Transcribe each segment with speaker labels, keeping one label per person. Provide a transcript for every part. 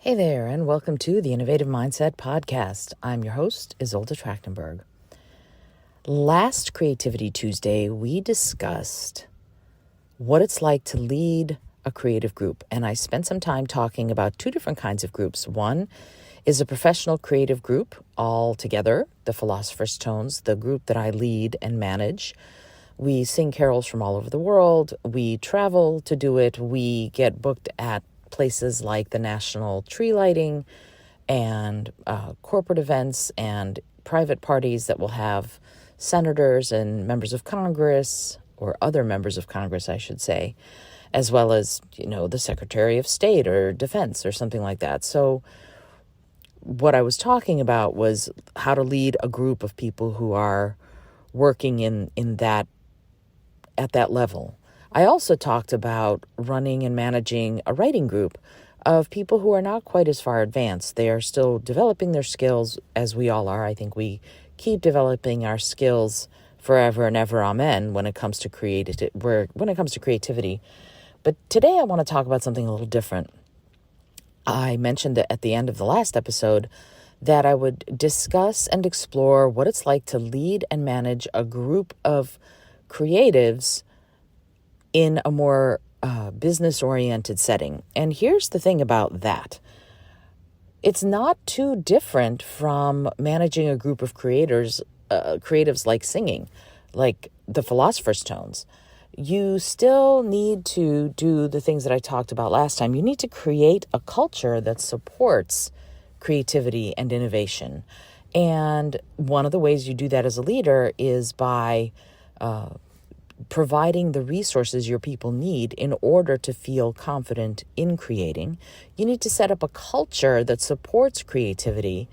Speaker 1: Hey there, and welcome to the Innovative Mindset Podcast. I'm your host, Isolde Trachtenberg. Last Creativity Tuesday, we discussed what it's like to lead a creative group, and I spent some time talking about two different kinds of groups. One is a professional creative group all together, the Philosopher's Tones, the group that I lead and manage. We sing carols from all over the world. We travel to do it. We get booked at places like the National Tree Lighting and corporate events and private parties that will have senators and members of Congress, or other members of Congress, I should say, as well as, the Secretary of State or Defense or something like that. So what I was talking about was how to lead a group of people who are working in that at that level. I also talked about running and managing a writing group of people who are not quite as far advanced. They are still developing their skills, as we all are. I think we keep developing our skills forever and ever, amen, when it comes to creativity. But today I want to talk about something a little different. I mentioned at the end of the last episode that I would discuss and explore what it's like to lead and manage a group of creatives in a more business-oriented setting. And here's the thing about that. It's not too different from managing a group of creatives like singing, like the Philosopher's Tones. You still need to do the things that I talked about last time. You need to create a culture that supports creativity and innovation. And one of the ways you do that as a leader is by providing the resources your people need in order to feel confident in creating. You need to set up a culture that supports creativity.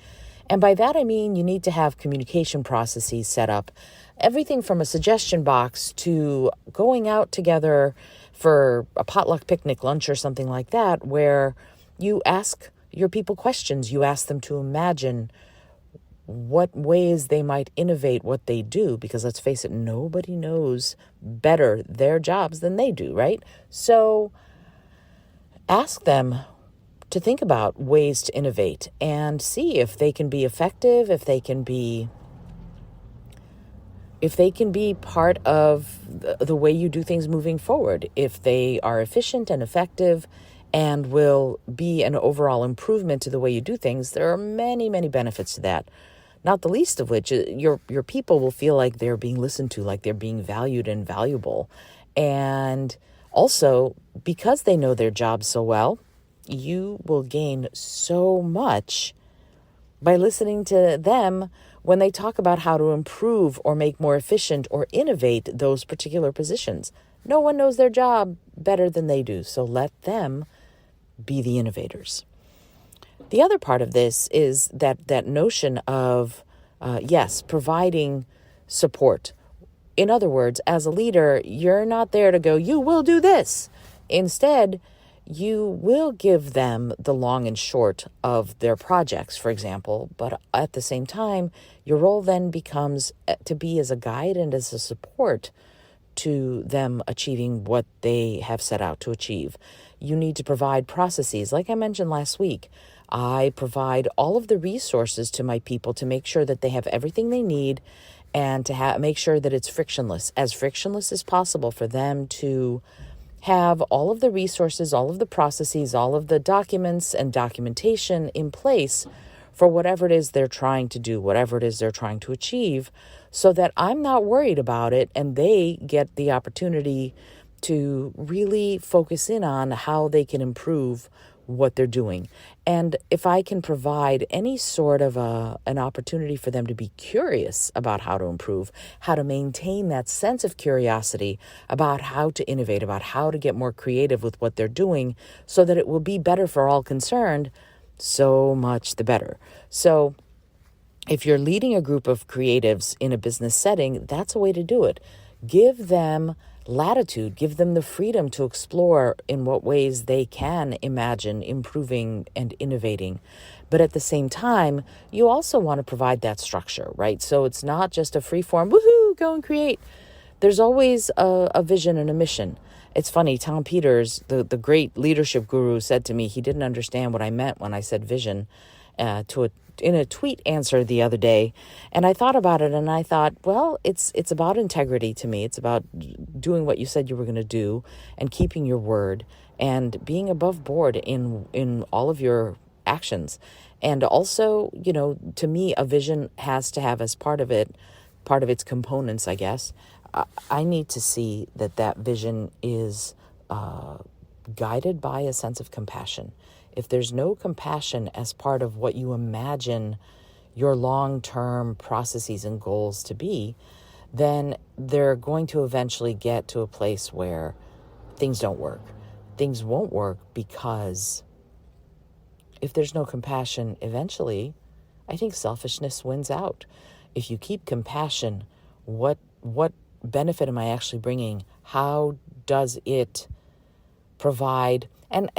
Speaker 1: And by that, I mean you need to have communication processes set up. Everything from a suggestion box to going out together for a potluck picnic lunch or something like that, where you ask your people questions. You ask them to imagine what ways they might innovate what they do, because let's face it, nobody knows better their jobs than they do, right? So ask them to think about ways to innovate and see if they can be effective, if they can be part of the way you do things moving forward, if they are efficient and effective and will be an overall improvement to the way you do things. There are many, many benefits to that. Not the least of which, your people will feel like they're being listened to, like they're being valued and valuable. And also, because they know their job so well, you will gain so much by listening to them when they talk about how to improve or make more efficient or innovate those particular positions. No one knows their job better than they do, so let them be the innovators. The other part of this is that notion of, providing support. In other words, as a leader, you're not there to go, you will do this. Instead, you will give them the long and short of their projects, for example, but at the same time, your role then becomes to be as a guide and as a support to them achieving what they have set out to achieve. You need to provide processes. Like I mentioned last week, I provide all of the resources to my people to make sure that they have everything they need and to make sure that it's frictionless as possible for them to have all of the resources, all of the processes, all of the documents and documentation in place for whatever it is they're trying to do, whatever it is they're trying to achieve, so that I'm not worried about it and they get the opportunity to really focus in on how they can improve what they're doing. And if I can provide any sort of an opportunity for them to be curious about how to improve, how to maintain that sense of curiosity about how to innovate, about how to get more creative with what they're doing so that it will be better for all concerned, so much the better. So if you're leading a group of creatives in a business setting, that's a way to do it. Give them latitude, give them the freedom to explore in what ways they can imagine improving and innovating. But at the same time, you also want to provide that structure, right? So it's not just a free form, woohoo, go and create. There's always a vision and a mission. It's funny, Tom Peters, the great leadership guru, said to me he didn't understand what I meant when I said vision in a tweet answer the other day. And I thought about it and I thought, well, it's about integrity to me. It's about doing what you said you were going to do and keeping your word and being above board in all of your actions. And also, to me, a vision has to have as part of its components, I guess. I need to see that vision is guided by a sense of compassion. If there's no compassion as part of what you imagine your long-term processes and goals to be, then they're going to eventually get to a place where things don't work. Things won't work because if there's no compassion, eventually, I think selfishness wins out. If you keep compassion, what benefit am I actually bringing? How does it provide? And,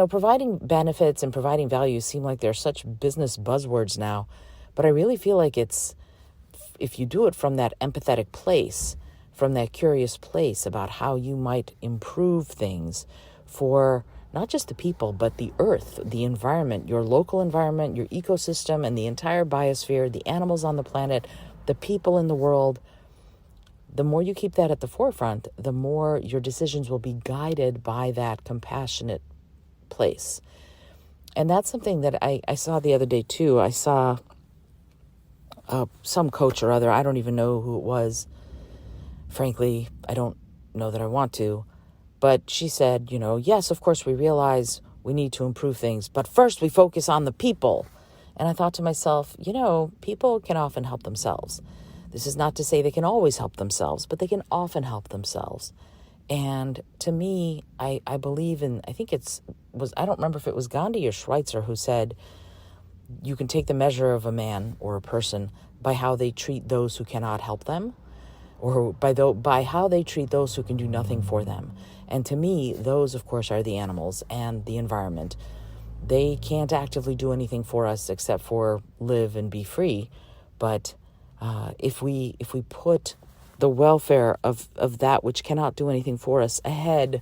Speaker 1: providing benefits and providing value seem like they're such business buzzwords now. But I really feel like if you do it from that empathetic place, from that curious place about how you might improve things for not just the people, but the earth, the environment, your local environment, your ecosystem, and the entire biosphere, the animals on the planet, the people in the world, the more you keep that at the forefront, the more your decisions will be guided by that compassionate place. And that's something that I saw the other day too. I saw some coach or other, I don't even know who it was. Frankly, I don't know that I want to. But she said, yes, of course, we realize we need to improve things, but first we focus on the people. And I thought to myself, people can often help themselves. This is not to say they can always help themselves, but they can often help themselves. And to me, I believe in, I don't remember if it was Gandhi or Schweitzer who said, you can take the measure of a man or a person by how they treat those who cannot help them, or by how they treat those who can do nothing for them. And to me, those, of course, are the animals and the environment. They can't actively do anything for us except for live and be free. But if we put the welfare of that which cannot do anything for us ahead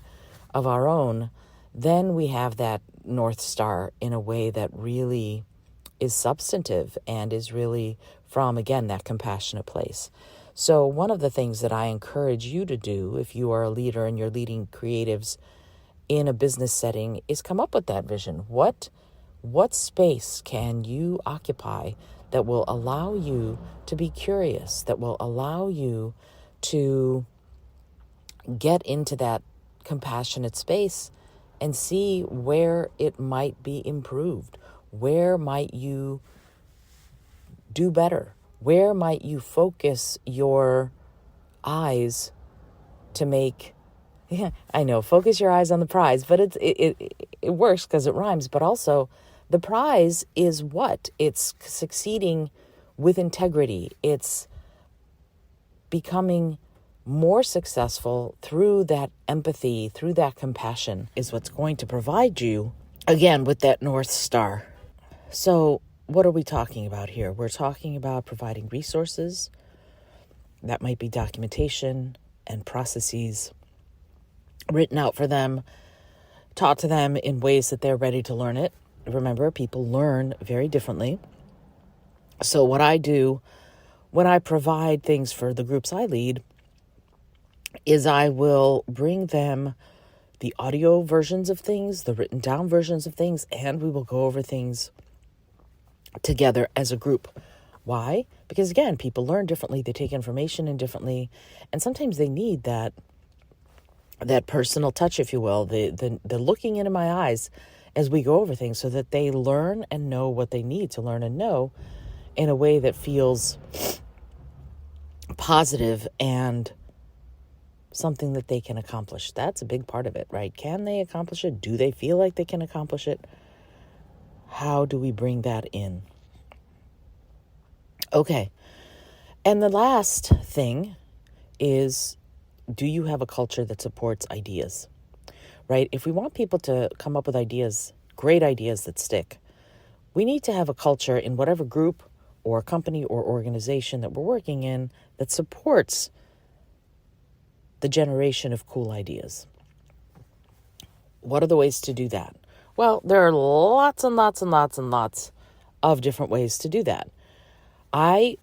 Speaker 1: of our own, then we have that North Star in a way that really is substantive and is really from, again, that compassionate place. So one of the things that I encourage you to do if you are a leader and you're leading creatives in a business setting is come up with that vision. What space can you occupy that will allow you to be curious, that will allow you to get into that compassionate space and see where it might be improved? Where might you do better? Where might you focus your eyes to make, I know, focus your eyes on the prize, but it works because it rhymes. But also the prize is what? It's succeeding with integrity. It's becoming more successful through that empathy, through that compassion is what's going to provide you, again, with that North Star. So what are we talking about here? We're talking about providing resources. That might be documentation and processes written out for them, taught to them in ways that they're ready to learn it. Remember, people learn very differently. So what I do when I provide things for the groups I lead is I will bring them the audio versions of things, the written down versions of things, and we will go over things together as a group. Why? Because again, people learn differently, they take information in differently, and sometimes they need that personal touch, if you will, the looking into my eyes as we go over things so that they learn and know what they need to learn and know in a way that feels positive and something that they can accomplish. That's a big part of it, right? Can they accomplish it? Do they feel like they can accomplish it? How do we bring that in? Okay. And the last thing is, do you have a culture that supports ideas, right? If we want people to come up with ideas, great ideas that stick, we need to have a culture in whatever group or company or organization that we're working in that supports the generation of cool ideas. What are the ways to do that? Well, there are lots and lots and lots and lots of different ways to do that. I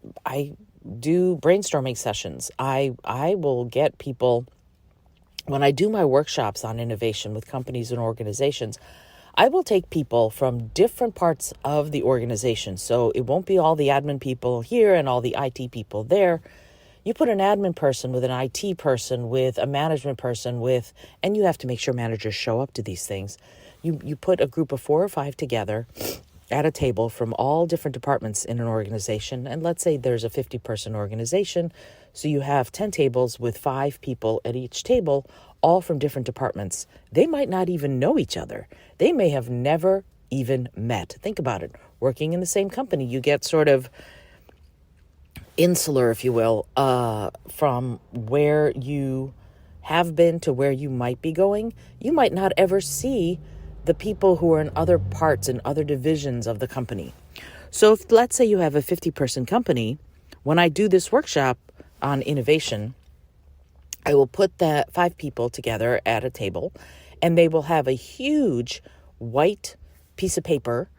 Speaker 1: do brainstorming sessions. I will get people, when I do my workshops on innovation with companies and organizations, I will take people from different parts of the organization. So it won't be all the admin people here and all the IT people there. You put an admin person with an IT person, with a management person, and you have to make sure managers show up to these things. You put a group of 4 or 5 together at a table from all different departments in an organization. And let's say there's a 50-person organization. So you have 10 tables with 5 people at each table, all from different departments. They might not even know each other. They may have never even met. Think about it. Working in the same company, you get sort of insular, if you will, from where you have been to where you might be going. You might not ever see the people who are in other parts and other divisions of the company. So if, let's say you have a 50-person company, when I do this workshop on innovation, I will put that 5 people together at a table, and they will have a huge white piece of paper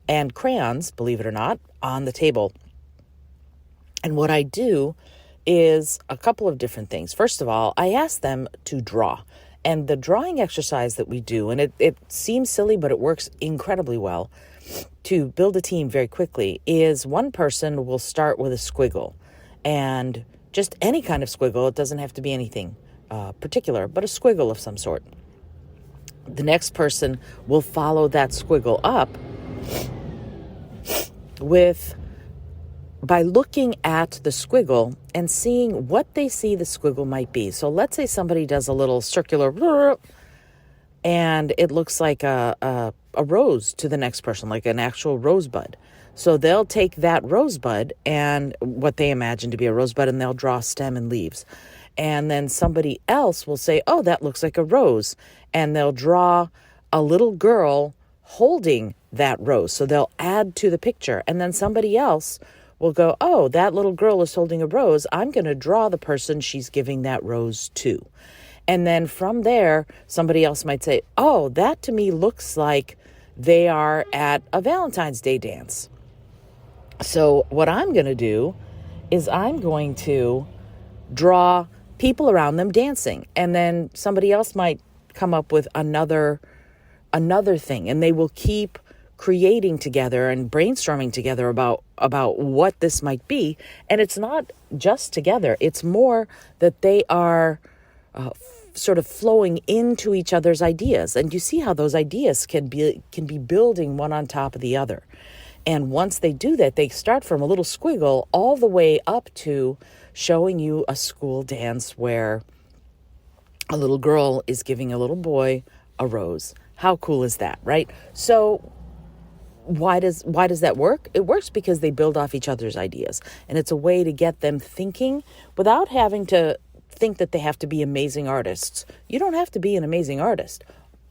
Speaker 1: and crayons, believe it or not, on the table. And what I do is a couple of different things. First of all, I ask them to draw. And the drawing exercise that we do, and it seems silly, but it works incredibly well to build a team very quickly, is one person will start with a squiggle. And just any kind of squiggle, it doesn't have to be anything particular, but a squiggle of some sort. The next person will follow that squiggle up by looking at the squiggle and seeing what they see the squiggle might be. So let's say somebody does a little circular and it looks like a rose to the next person, like an actual rosebud. So they'll take that rosebud and what they imagine to be a rosebud, and they'll draw stem and leaves. And then somebody else will say, oh, that looks like a rose. And they'll draw a little girl holding that rose. So they'll add to the picture. And then somebody else will go, oh, that little girl is holding a rose. I'm going to draw the person she's giving that rose to. And then from there, somebody else might say, oh, that to me looks like they are at a Valentine's Day dance. So what I'm going to do is I'm going to draw people around them dancing. And then somebody else might come up with another thing, and they will keep creating together and brainstorming together about what this might be. And it's not just together. It's more that they are sort of flowing into each other's ideas. And you see how those ideas can be building one on top of the other. And once they do that, they start from a little squiggle all the way up to showing you a school dance where a little girl is giving a little boy a rose. How cool is that, right? So why does that work? It works because they build off each other's ideas. And it's a way to get them thinking without having to think that they have to be amazing artists. You don't have to be an amazing artist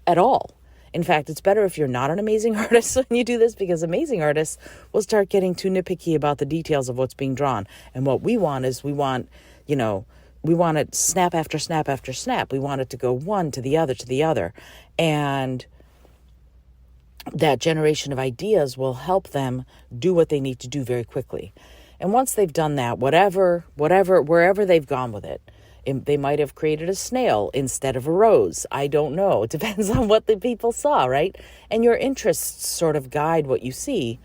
Speaker 1: at all. In fact, it's better if you're not an amazing artist when you do this, because amazing artists will start getting too nitpicky about the details of what's being drawn. And what we want is we want it snap after snap after snap. We want it to go one to the other to the other. And that generation of ideas will help them do what they need to do very quickly. And once they've done that, wherever they've gone with it, they might have created a snail instead of a rose. I don't know. It depends on what the people saw, right? And your interests sort of guide what you see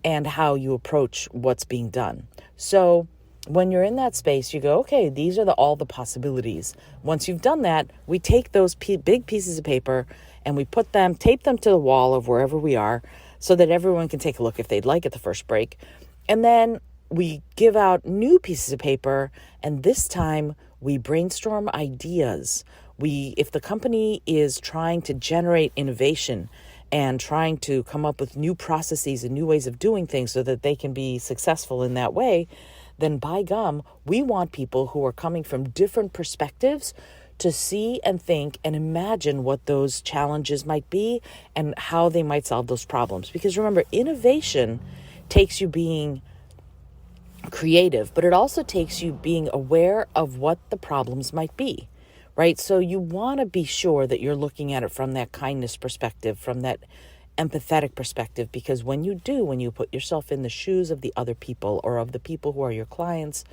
Speaker 1: and how you approach what's being done. So when you're in that space, you go, okay, these are all the possibilities. Once you've done that, we take those big pieces of paper and we tape them to the wall of wherever we are so that everyone can take a look if they'd like at the first break. And then we give out new pieces of paper, and this time we brainstorm ideas. If the company is trying to generate innovation and trying to come up with new processes and new ways of doing things so that they can be successful in that way, then by gum, we want people who are coming from different perspectives to see and think and imagine what those challenges might be and how they might solve those problems. Because remember, innovation takes you being creative, but it also takes you being aware of what the problems might be, right? So you want to be sure that you're looking at it from that kindness perspective, from that empathetic perspective, because when you put yourself in the shoes of the other people or of the people who are your clients,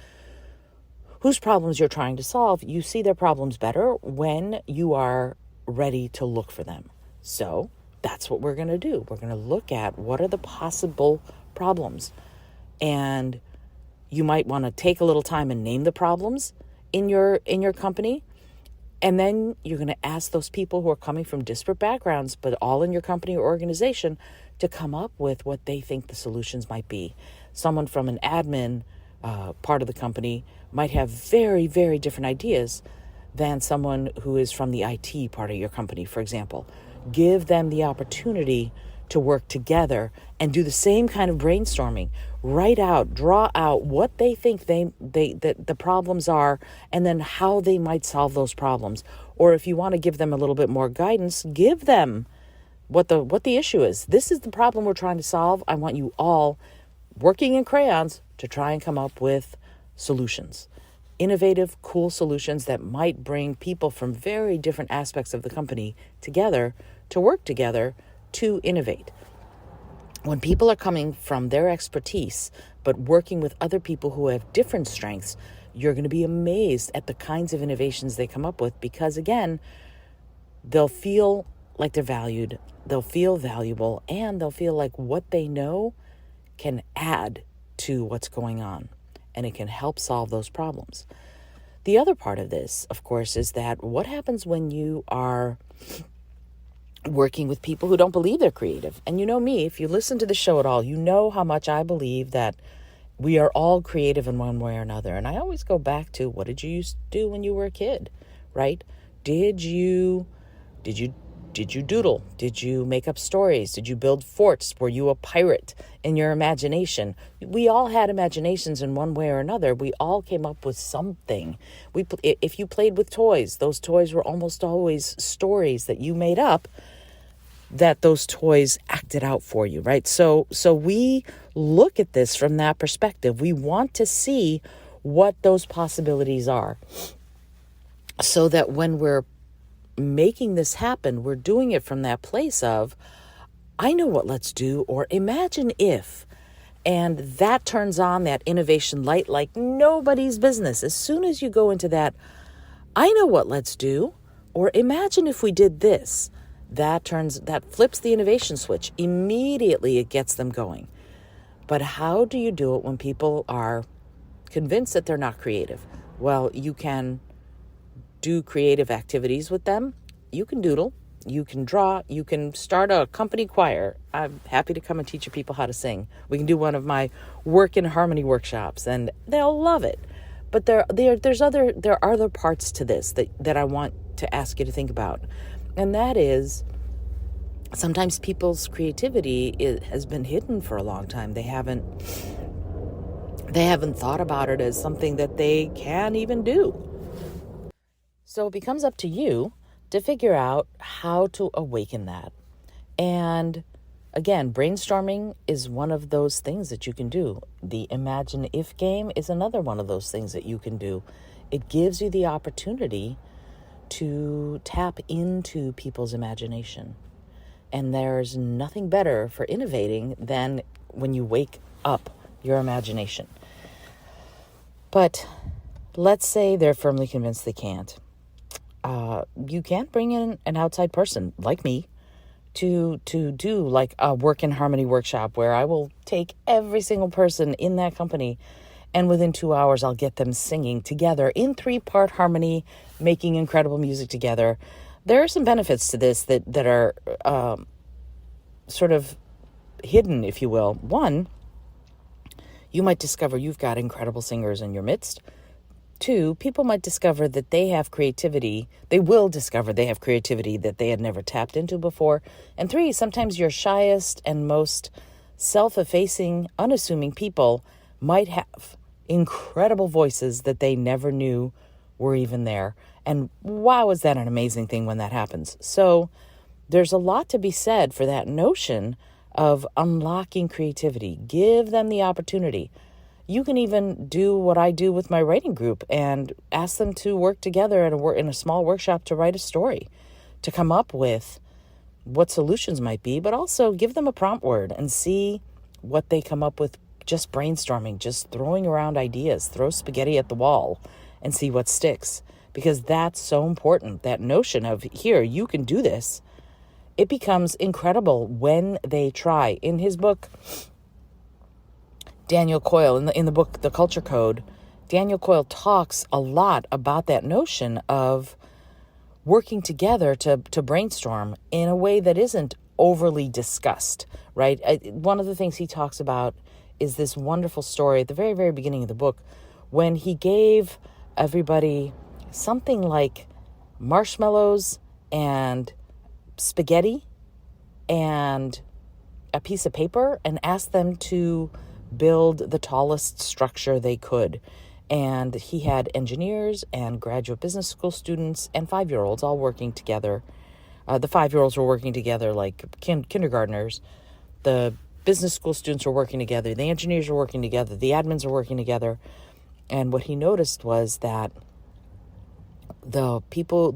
Speaker 1: whose problems you're trying to solve, you see their problems better when you are ready to look for them. So that's what we're going to do. We're going to look at what are the possible problems. And you might want to take a little time and name the problems in your company. And then you're going to ask those people who are coming from disparate backgrounds, but all in your company or organization, to come up with what they think the solutions might be. Someone from an admin part of the company might have very, very different ideas than someone who is from the IT part of your company, for example. Give them the opportunity to work together and do the same kind of brainstorming. Write out, draw out what they think the problems are, and then how they might solve those problems. Or if you want to give them a little bit more guidance, give them what the issue is. This is the problem we're trying to solve. I want you all working in crayons to try and come up with solutions. Innovative, cool solutions that might bring people from very different aspects of the company together to work together to innovate. When people are coming from their expertise, but working with other people who have different strengths, you're going to be amazed at the kinds of innovations they come up with, because again, they'll feel like they're valued, they'll feel valuable, and they'll feel like what they know can add to what's going on, and it can help solve those problems. The other part of this, of course, is that what happens when you are working with people who don't believe they're creative? And you know me, if you listen to the show at all, you know how much I believe that we are all creative in one way or another. And I always go back to, what did you used to do when you were a kid, right? Did you doodle? Did you make up stories? Did you build forts? Were you a pirate in your imagination? We all had imaginations in one way or another. We all came up with something. If you played with toys, those toys were almost always stories that you made up that those toys acted out for you, right? So we look at this from that perspective. We want to see what those possibilities are, so that when we're making this happen, we're doing it from that place of, I know what let's do, or imagine if, and that turns on that innovation light like nobody's business. As soon as you go into that, I know what let's do, or imagine if we did this, that flips the innovation switch. Immediately it gets them going. But how do you do it when people are convinced that they're not creative? Well, you can do creative activities with them. You can doodle, you can draw, you can start a company choir. I'm happy to come and teach you people how to sing. We can do one of my work in harmony workshops, and they'll love it. But there are other parts to this that I want to ask you to think about. And that is, sometimes people's creativity has been hidden for a long time. They haven't thought about it as something that they can even do. So it becomes up to you to figure out how to awaken that. And again, brainstorming is one of those things that you can do. The Imagine If game is another one of those things that you can do. It gives you the opportunity to tap into people's imagination. And there's nothing better for innovating than when you wake up your imagination. But let's say they're firmly convinced they can't. You can't bring in an outside person like me to do like a work in harmony workshop where I will take every single person in that company, and within 2 hours I'll get them singing together in 3-part harmony, making incredible music together. There are some benefits to this that are sort of hidden, if you will. One, you might discover you've got incredible singers in your midst. 2, people might discover that they have creativity. They will discover they have creativity that they had never tapped into before. And 3, sometimes your shyest and most self-effacing, unassuming people might have incredible voices that they never knew were even there. And wow, is that an amazing thing when that happens. So there's a lot to be said for that notion of unlocking creativity. Give them the opportunity. You can even do what I do with my writing group and ask them to work together in a small workshop to write a story, to come up with what solutions might be, but also give them a prompt word and see what they come up with, just brainstorming, just throwing around ideas, throw spaghetti at the wall and see what sticks. Because that's so important. That notion of, here, you can do this. It becomes incredible when they try. In his book, Daniel Coyle, in the book, The Culture Code, Daniel Coyle talks a lot about that notion of working together to brainstorm in a way that isn't overly discussed, right? One of the things he talks about is this wonderful story at the very, very beginning of the book when he gave everybody something like marshmallows and spaghetti and a piece of paper and asked them to build the tallest structure they could. And he had engineers and graduate business school students and 5-year-olds all working together. The 5-year-olds were working together like kindergartners. The business school students were working together. The engineers were working together. The admins were working together. And what he noticed was that the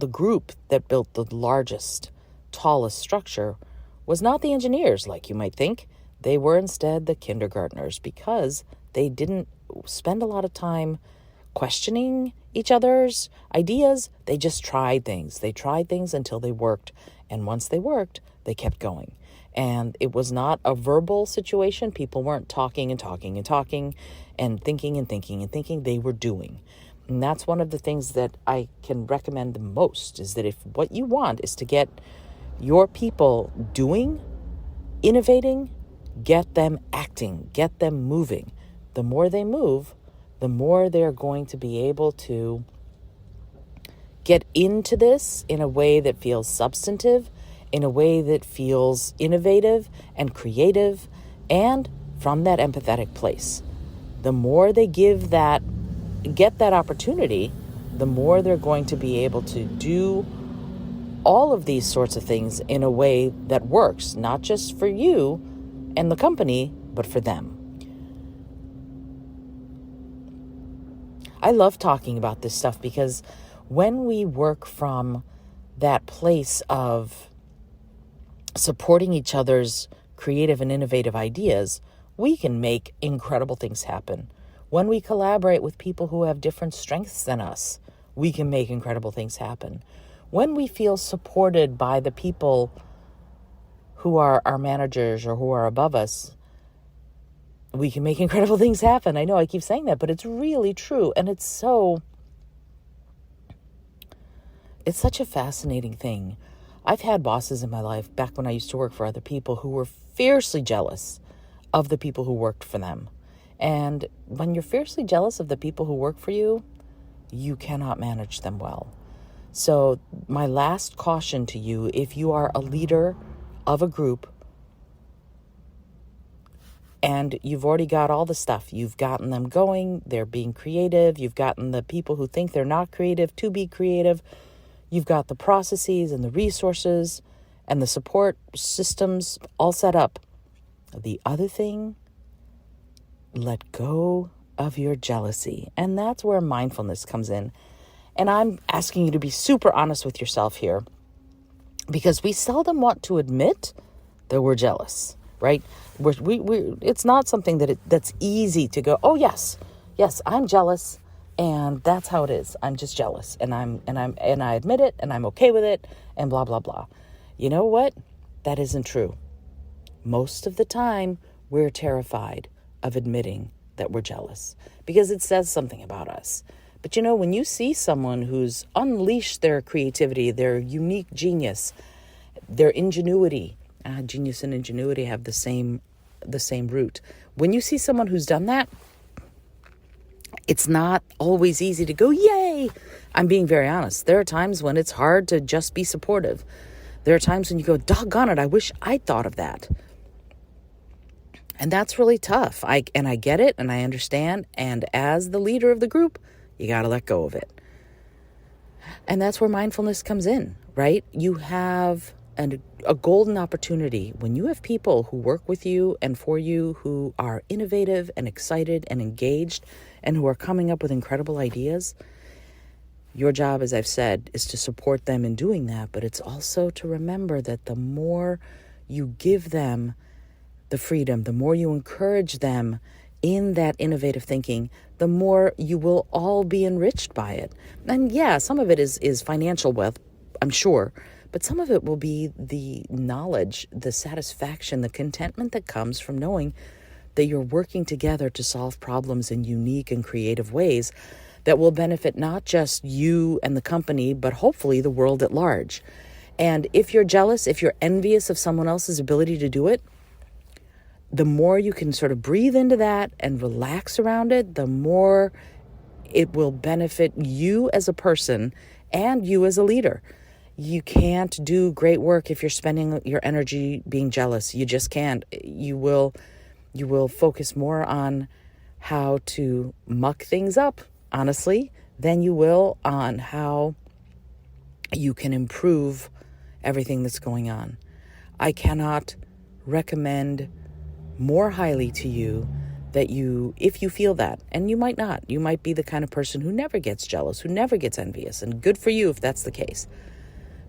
Speaker 1: group that built the largest, tallest structure was not the engineers, like you might think. They were instead the kindergartners, because they didn't spend a lot of time questioning each other's ideas. They just tried things. They tried things until they worked. And once they worked, they kept going. And it was not a verbal situation. People weren't talking and talking and talking and thinking and thinking and thinking. They were doing. And that's one of the things that I can recommend the most, is that if what you want is to get your people doing, innovating, get them acting, get them moving. The more they move, the more they're going to be able to get into this in a way that feels substantive, in a way that feels innovative and creative, and from that empathetic place. The more they get that opportunity, the more they're going to be able to do all of these sorts of things in a way that works, not just for you and the company, but for them. I love talking about this stuff because when we work from that place of supporting each other's creative and innovative ideas, we can make incredible things happen. When we collaborate with people who have different strengths than us, we can make incredible things happen. When we feel supported by the people who are our managers or who are above us, we can make incredible things happen. I know I keep saying that, but it's really true. And it's such a fascinating thing. I've had bosses in my life back when I used to work for other people who were fiercely jealous of the people who worked for them. And when you're fiercely jealous of the people who work for you, you cannot manage them well. So my last caution to you, if you are a leader of a group and you've already got all the stuff, you've gotten them going, they're being creative, you've gotten the people who think they're not creative to be creative, you've got the processes and the resources and the support systems all set up. The other thing, let go of your jealousy. And that's where mindfulness comes in. And I'm asking you to be super honest with yourself here, because we seldom want to admit that we're jealous, right? It's not something that's easy to go, oh yes, I'm jealous, and that's how it is. I'm just jealous, and I admit it, and I'm okay with it, and blah blah blah. You know what? That isn't true. Most of the time, we're terrified of admitting that we're jealous because it says something about us. But you know, when you see someone who's unleashed their creativity, their unique genius, their ingenuity, genius and ingenuity have the same root. When you see someone who's done that, it's not always easy to go, yay! I'm being very honest. There are times when it's hard to just be supportive. There are times when you go, doggone it, I wish I'd thought of that. And that's really tough. I get it and I understand. And as the leader of the group, you got to let go of it. And that's where mindfulness comes in, right? You have a golden opportunity when you have people who work with you and for you who are innovative and excited and engaged and who are coming up with incredible ideas. Your job, as I've said, is to support them in doing that, but it's also to remember that the more you give them the freedom, the more you encourage them in that innovative thinking, the more you will all be enriched by it. And yeah, some of it is financial wealth, I'm sure, but some of it will be the knowledge, the satisfaction, the contentment that comes from knowing that you're working together to solve problems in unique and creative ways that will benefit not just you and the company, but hopefully the world at large. And if you're jealous, if you're envious of someone else's ability to do it, the more you can sort of breathe into that and relax around it, the more it will benefit you as a person and you as a leader. You can't do great work if you're spending your energy being jealous. You just can't. You will focus more on how to muck things up, honestly, than you will on how you can improve everything that's going on. I cannot recommend more highly to you that if you feel that, and you might not, you might be the kind of person who never gets jealous, who never gets envious, and good for you if that's the case.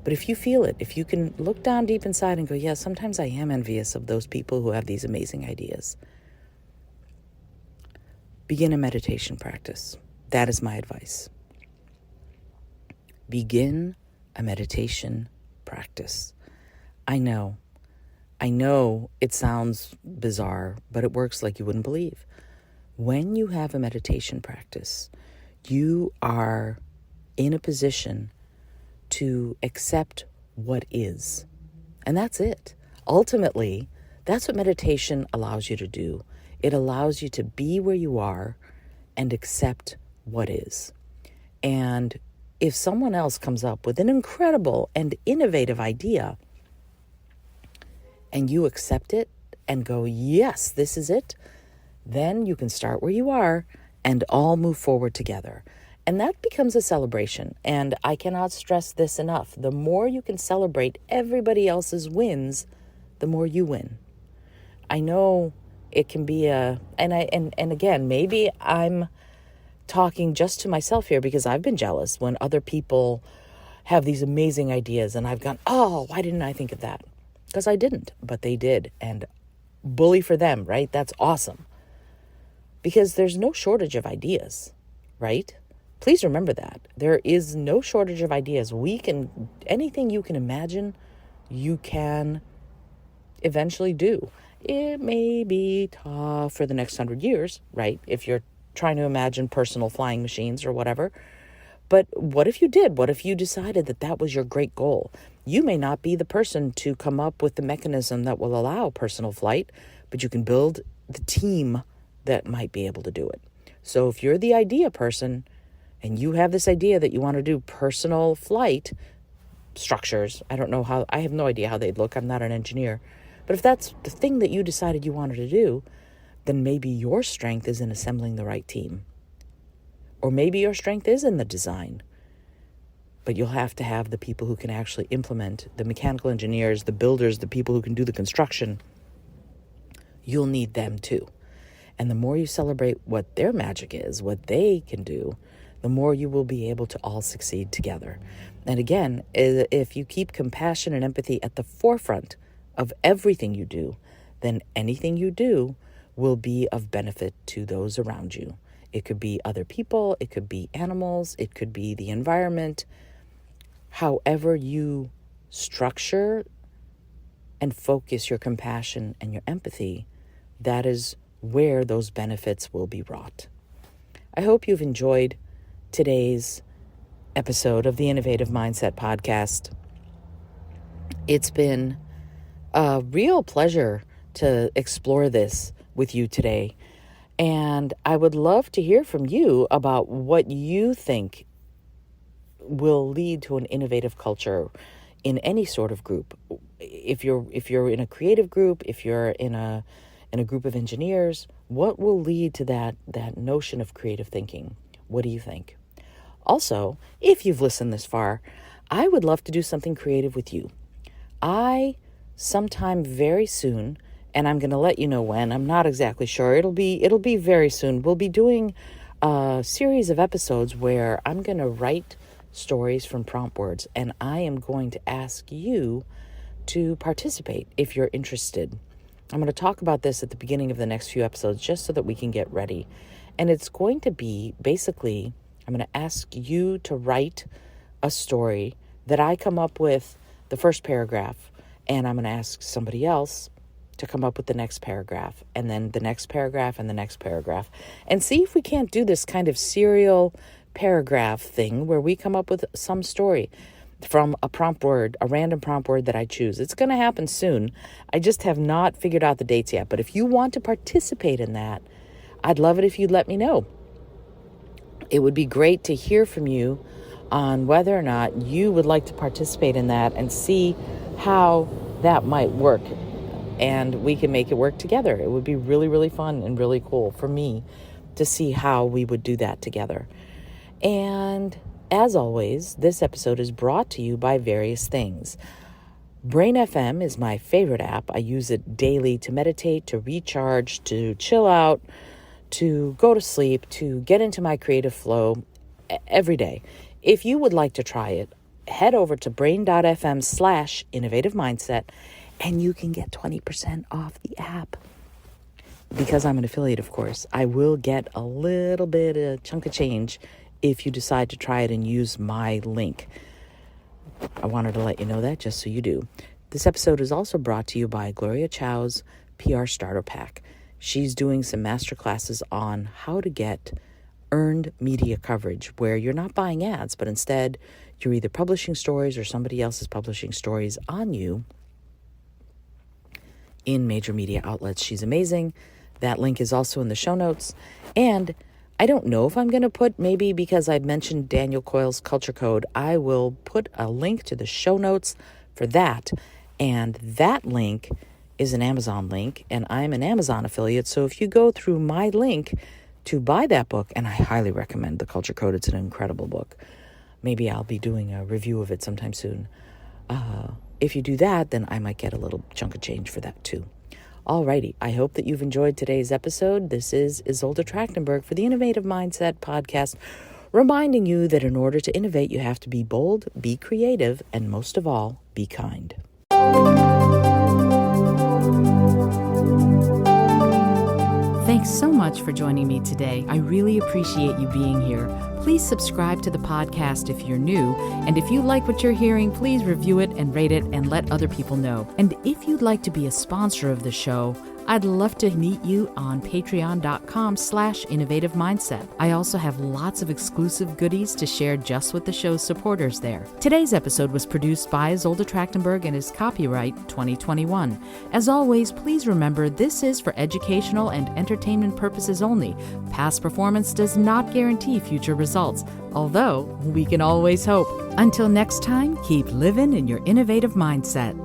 Speaker 1: But if you feel it, if you can look down deep inside and go, yeah, sometimes I am envious of those people who have these amazing ideas, begin a meditation practice. That is my advice. Begin a meditation practice. I know it sounds bizarre, but it works like you wouldn't believe. When you have a meditation practice, you are in a position to accept what is. And that's it. Ultimately, that's what meditation allows you to do. It allows you to be where you are and accept what is. And if someone else comes up with an incredible and innovative idea, and you accept it and go, yes, this is it, then you can start where you are and all move forward together. And that becomes a celebration. And I cannot stress this enough. The more you can celebrate everybody else's wins, the more you win. I know it can be and again, maybe I'm talking just to myself here because I've been jealous when other people have these amazing ideas and I've gone, oh, why didn't I think of that? Because I didn't, but they did. And bully for them, right? That's awesome. Because there's no shortage of ideas, right? Please remember that. There is no shortage of ideas. Anything you can imagine, you can eventually do. It may be tough for the next 100 years, right? If you're trying to imagine personal flying machines or whatever. But what if you did? What if you decided that that was your great goal? You may not be the person to come up with the mechanism that will allow personal flight, but you can build the team that might be able to do it. So if you're the idea person and you have this idea that you want to do personal flight structures, I have no idea how they'd look. I'm not an engineer. But if that's the thing that you decided you wanted to do, then maybe your strength is in assembling the right team. Or maybe your strength is in the design. But you'll have to have the people who can actually implement, the mechanical engineers, the builders, the people who can do the construction. You'll need them too. And the more you celebrate what their magic is, what they can do, the more you will be able to all succeed together. And again, if you keep compassion and empathy at the forefront of everything you do, then anything you do will be of benefit to those around you. It could be other people, it could be animals, it could be the environment. However you structure and focus your compassion and your empathy, that is where those benefits will be wrought. I hope you've enjoyed today's episode of the Innovative Mindset Podcast. It's been a real pleasure to explore this with you today. And I would love to hear from you about what you think will lead to an innovative culture in any sort of group. If you're in a creative group, if you're in a group of engineers, what will lead to that notion of creative thinking? What do you think? Also, if you've listened this far, I would love to do something creative with you. sometime very soon, and I'm going to let you know when. I'm not exactly sure. It'll be very soon. We'll be doing a series of episodes where I'm going to write stories from prompt words, and I am going to ask you to participate if you're interested. I'm going to talk about this at the beginning of the next few episodes just so that we can get ready. And it's going to be basically, I'm going to ask you to write a story that I come up with the first paragraph, and I'm going to ask somebody else to come up with the next paragraph, and then the next paragraph, and the next paragraph, and see if we can't do this kind of serial paragraph thing where we come up with some story from a prompt word, a random prompt word that I choose. It's going to happen soon. I just have not figured out the dates yet. But if you want to participate in that, I'd love it if you'd let me know. It would be great to hear from you on whether or not you would like to participate in that and see how that might work. And we can make it work together. It would be really, really fun and really cool for me to see how we would do that together. And as always, this episode is brought to you by various things. Brain FM is my favorite app. I use it daily to meditate, to recharge, to chill out, to go to sleep, to get into my creative flow every day. If you would like to try it, head over to brain.fm/innovative mindset and you can get 20% off the app. Because I'm an affiliate, of course, I will get a little bit, a chunk of change if you decide to try it and use my link. I wanted to let you know that just so you do. This episode is also brought to you by Gloria Chow's PR Starter Pack. She's doing some masterclasses on how to get earned media coverage where you're not buying ads, but instead you're either publishing stories or somebody else is publishing stories on you in major media outlets. She's amazing. That link is also in the show notes. And I don't know if I'm going to put, maybe because I mentioned Daniel Coyle's Culture Code, I will put a link to the show notes for that. And that link is an Amazon link, and I'm an Amazon affiliate. So if you go through my link to buy that book, and I highly recommend The Culture Code, it's an incredible book. Maybe I'll be doing a review of it sometime soon. If you do that, then I might get a little chunk of change for that too. Alrighty, I hope that you've enjoyed today's episode. This is Isolde Trachtenberg for the Innovative Mindset Podcast, reminding you that in order to innovate, you have to be bold, be creative, and most of all, be kind. Thanks so much for joining me today. I really appreciate you being here. Please subscribe to the podcast if you're new. And if you like what you're hearing, please review it and rate it and let other people know. And if you'd like to be a sponsor of the show, I'd love to meet you on patreon.com/innovative mindset. I also have lots of exclusive goodies to share just with the show's supporters there. Today's episode was produced by Isolde Trachtenberg and is copyright 2021. As always, please remember this is for educational and entertainment purposes only. Past performance does not guarantee future results, although we can always hope. Until next time, keep living in your innovative mindset.